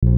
Isang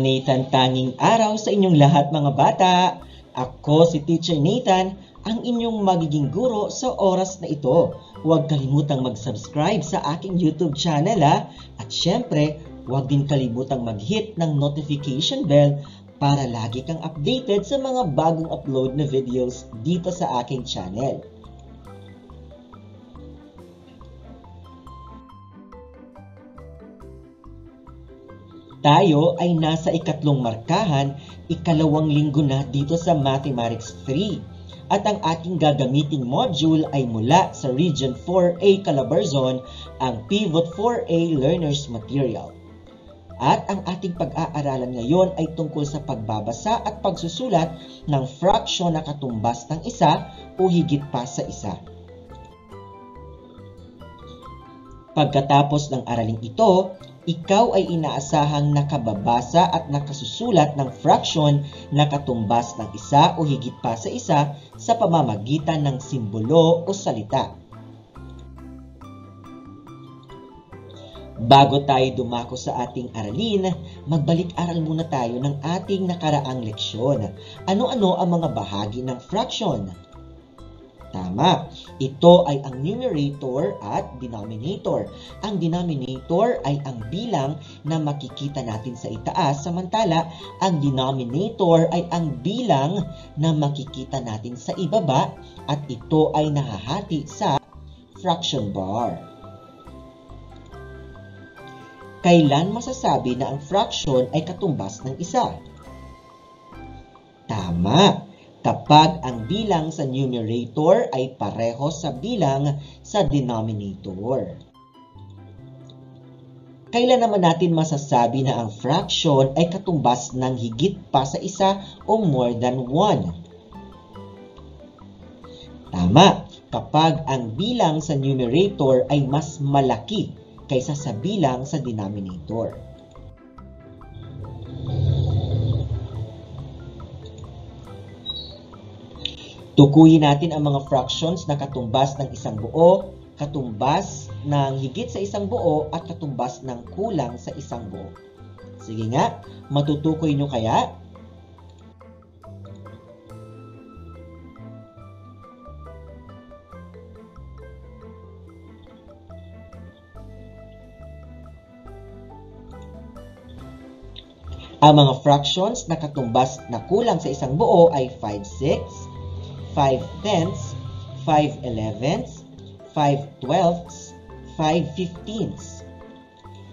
Nathan-tanging araw sa inyong lahat mga bata. Ako si Teacher Nathan, ang inyong magiging guro sa oras na ito. Huwag kalimutang mag-subscribe sa aking YouTube channel at syempre, huwag din kalimutang mag-hit ng notification bell para lagi kang updated sa mga bagong upload na videos dito sa aking channel. Tayo ay nasa ikatlong markahan, ikalawang linggo na dito sa Mathematics 3. At ang ating gagamiting module ay mula sa Region 4A Calabarzon, ang Pivot 4A Learners Material. At ang ating pag-aaralan ngayon ay tungkol sa pagbabasa at pagsusulat ng fraction na katumbas ng isa o higit pa sa isa. Pagkatapos ng araling ito, ikaw ay inaasahang nakababasa at nakasusulat ng fraction na katumbas ng isa o higit pa sa isa sa pamamagitan ng simbolo o salita. Bago tayo dumako sa ating aralin, magbalik-aral muna tayo ng ating nakaraang leksyon. Ano-ano ang mga bahagi ng fraction? Tama, ito ay ang numerator at denominator. Ang denominator ay ang bilang na makikita natin sa itaas, samantala ang denominator ay ang bilang na makikita natin sa ibaba at ito ay nahahati sa fraction bar. Kailan masasabi na ang fraction ay katumbas ng isa? Tama, kapag ang bilang sa numerator ay pareho sa bilang sa denominator. Kailan naman natin masasabi na ang fraction ay katumbas ng higit pa sa isa o more than 1? Tama, kapag ang bilang sa numerator ay mas malaki kaysa sa bilang sa denominator. Tukuyin natin ang mga fractions na katumbas ng isang buo, katumbas ng higit sa isang buo, at katumbas ng kulang sa isang buo. Sige nga, matutukoy nyo kaya? Ang mga fractions na katumbas na kulang sa isang buo ay 5/6, 5/10, 5/11, 5/12, 5/15.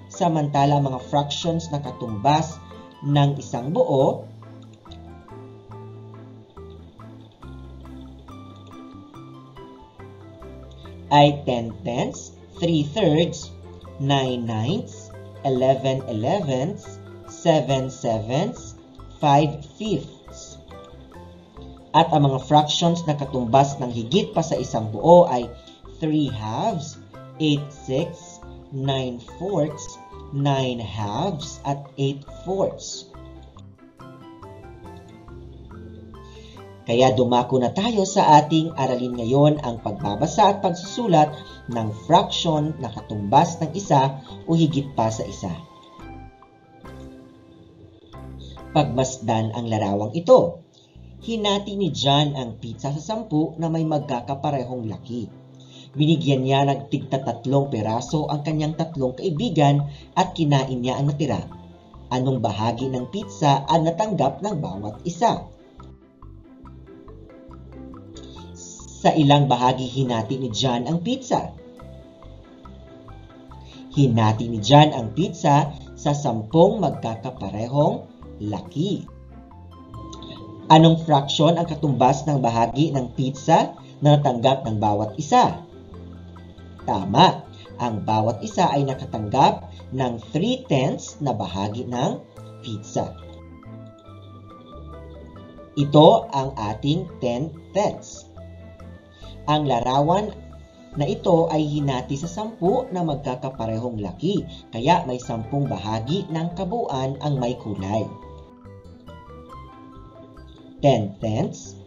Samantala, mga fractions na katumbas ng isang buo ay 10/10, 3/3, 9/9, 11/11, 7/7, 5/5. At ang mga fractions na katumbas ng higit pa sa isang buo ay 3/2, 8/6, 9/4, 9/2, at 8/4. Kaya dumako na tayo sa ating aralin ngayon, ang pagbabasa at pagsusulat ng fraction na katumbas ng isa o higit pa sa isa. Pagmasdan ang larawang ito. Hinati ni John ang pizza sa 10 na may magkakaparehong laki. Binigyan niya ng tig-3 peraso ang kanyang 3 kaibigan at kinain niya ang natira. Anong bahagi ng pizza ang natanggap ng bawat isa? Sa ilang bahagi hinati ni John ang pizza? Hinati ni John ang pizza sa 10 magkakaparehong laki. Anong fraction ang katumbas ng bahagi ng pizza na natanggap ng bawat isa? Tama, ang bawat isa ay nakatanggap ng 3/10 na bahagi ng pizza. Ito ang ating 10/10. Ang larawan na ito ay hinati sa 10 na magkakaparehong laki, kaya may 10 bahagi ng kabuuan ang may kulay. 10/10.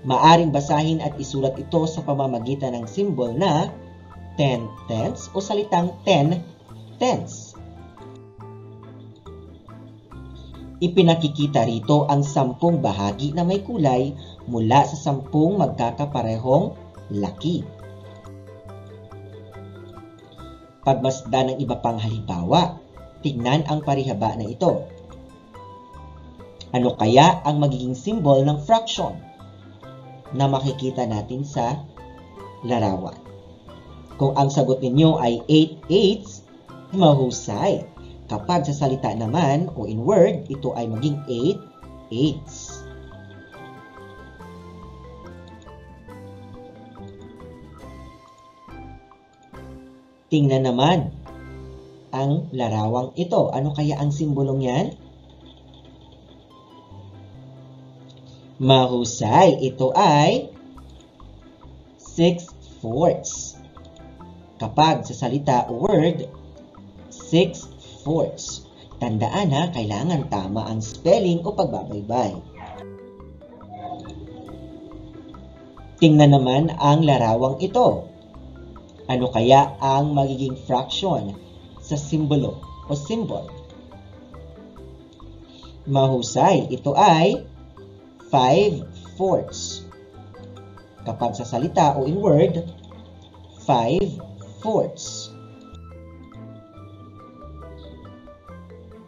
Maaring basahin at isulat ito sa pamamagitan ng simbol na 10/10 o salitang 10/10. Ipinakikita rito ang 10 bahagi na may kulay mula sa 10 magkakaparehong laki. Pagmasdan ng iba pang halimbawa, tingnan ang parihaba na ito. Ano kaya ang magiging simbol ng fraction na makikita natin sa larawan? Kung ang sagot ninyo ay 8/8, mahusay. Kapag sa salita naman o in word, ito ay maging 8/8. Tingnan naman ang larawang ito. Ano kaya ang simbolong yan? Mahusay. Ito ay 6/4. Kapag sa salita o word, 6/4. Tandaan ha, kailangan tama ang spelling o pagbabaybay. Tingnan naman ang larawang ito. Ano kaya ang magiging fraction sa simbolo o symbol? Mahusay, ito ay 5/4. Kapag sa salita o in word, 5/4.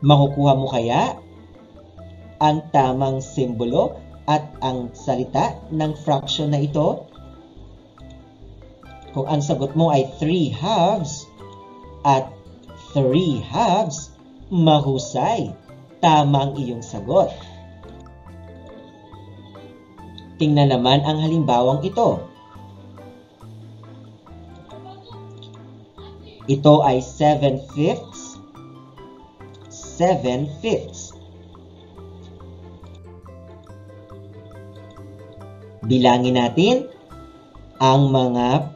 Makukuha mo kaya ang tamang simbolo at ang salita ng fraction na ito? Kung ang sagot mo ay 3/2 at 3/2, mahusay. Tama ang iyong sagot. Tingnan naman ang halimbawang ito. Ito ay 7/5. 7/5. Bilangin natin ang mga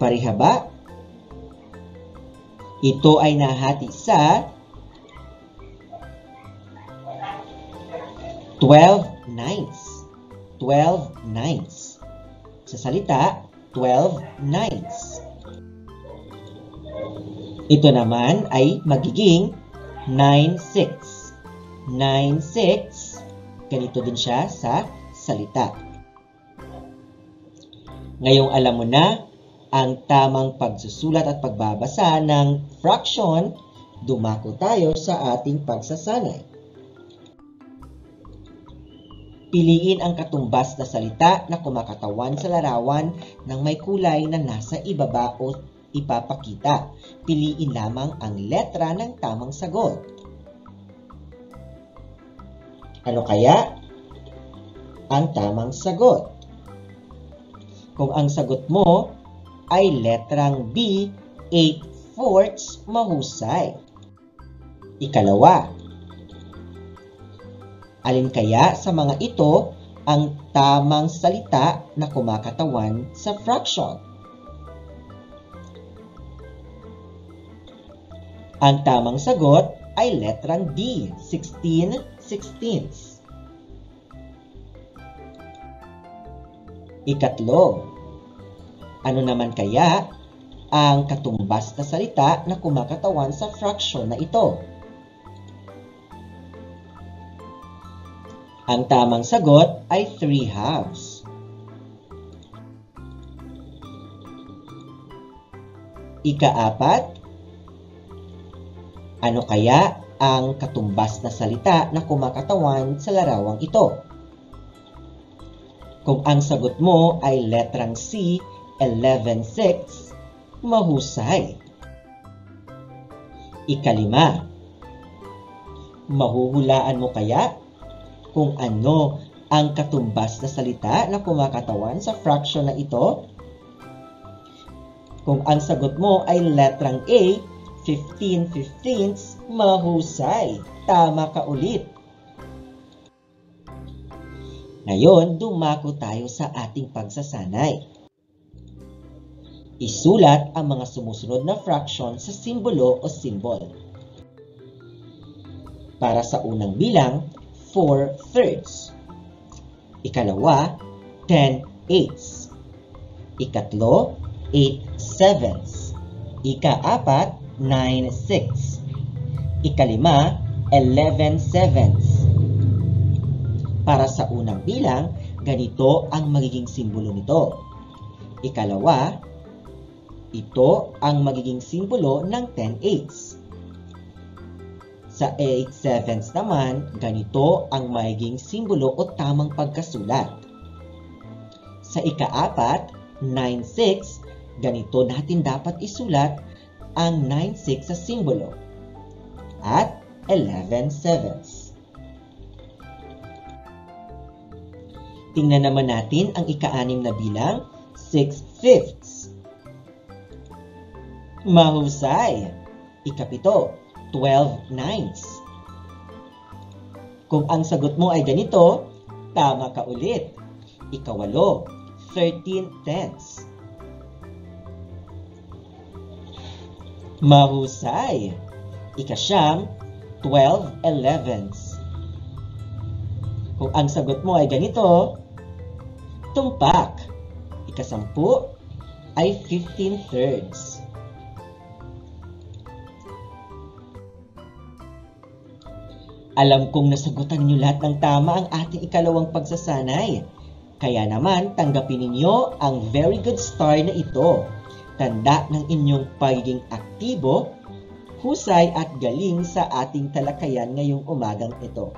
parihaba. Ito ay nahati sa 12/9. 12/9. Sa salita, 12/9. Ito naman ay magiging 9/6. 9/6. Ganito din siya sa salita. Ngayong alam mo na ang tamang pagsusulat at pagbabasa ng fraction, dumako tayo sa ating pagsasanay. Piliin ang katumbas na salita na kumakatawan sa larawan ng may kulay na nasa ibaba o ipapakita. Piliin lamang ang letra ng tamang sagot. Ano kaya ang tamang sagot? Kung ang sagot mo ay letrang B, 8/4, mahusay. Ikalawa, alin kaya sa mga ito ang tamang salita na kumakatawan sa fraction? Ang tamang sagot ay letrang D, 16/16. Ikatlo, ano naman kaya ang katumbas na salita na kumakatawan sa fraction na ito? Ang tamang sagot ay 3/2. Ikaapat, ano kaya ang katumbas na salita na kumakatawan sa larawang ito? Kung ang sagot mo ay letrang C, 11/6, mahusay. Ikalima, mahuhulaan mo kaya kung ano ang katumbas na salita na kumakatawan sa fraction na ito? Kung ang sagot mo ay letrang A, 15/15, mahusay. Tama ka ulit. Ngayon, dumako tayo sa ating pagsasanay. Isulat ang mga sumusunod na fraction sa simbolo o symbol. Para sa unang bilang, 4/3. Ikalawa, 10/8. Ikatlo, 8/7. Ika-apat, 9/6. Ikalima, 11/7. Para sa unang bilang, ganito ang magiging simbolo nito. Ikalawa, ito ang magiging simbolo ng 10/8. Sa 8/7 naman, ganito ang magiging simbolo o tamang pagkasulat. Sa ika-apat, 9/6, ganito natin dapat isulat ang 9/6 sa simbolo. At 11/7. Tingnan naman natin ang ika-6 na bilang, 6/5. Mahusay! Ikapito, 12/9. Kung ang sagot mo ay ganito, tama ka ulit. Ikawalo, 13/10. Mahusay! Ika-9, 12/11. Kung ang sagot mo ay ganito, tumpak. Ika-10 ay 15/3. Alam kong nasagutan niyo lahat ng tama ang ating ikalawang pagsasanay. Kaya naman, tanggapin ninyo ang very good star na ito. Tanda ng inyong pagiging aktibo, husay at galing sa ating talakayan ngayong umagang ito.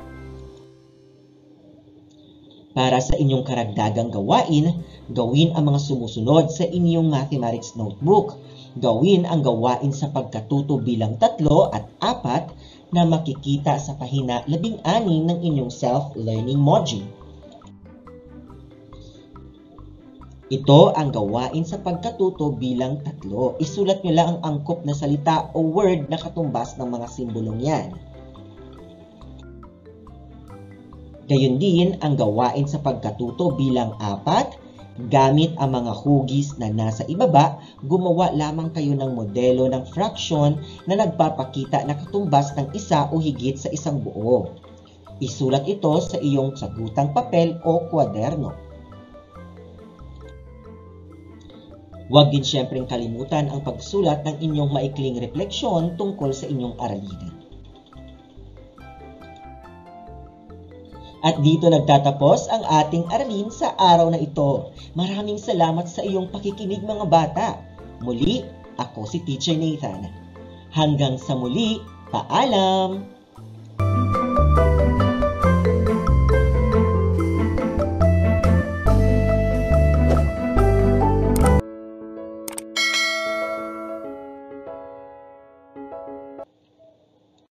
Para sa inyong karagdagang gawain, gawin ang mga sumusunod sa inyong mathematics notebook. Gawin ang gawain sa pagkatuto bilang 3 at 4 na makikita sa pahina 16 ng inyong self-learning module. Ito ang gawain sa pagkatuto bilang 3. Isulat nyo lang ang angkop na salita o word na katumbas ng mga simbolong yan. Gayon din ang gawain sa pagkatuto bilang 4. Gamit ang mga hugis na nasa ibaba, gumawa lamang kayo ng modelo ng fraction na nagpapakita na katumbas ng isa o higit sa isang buo. Isulat ito sa iyong sagutang papel o kwaderno. Huwag din siyempreng kalimutan ang pagsulat ng inyong maikling refleksyon tungkol sa inyong aralin. At dito nagtatapos ang ating aralin sa araw na ito. Maraming salamat sa iyong pakikinig mga bata. Muli, ako si Teacher Nathan. Hanggang sa muli, paalam!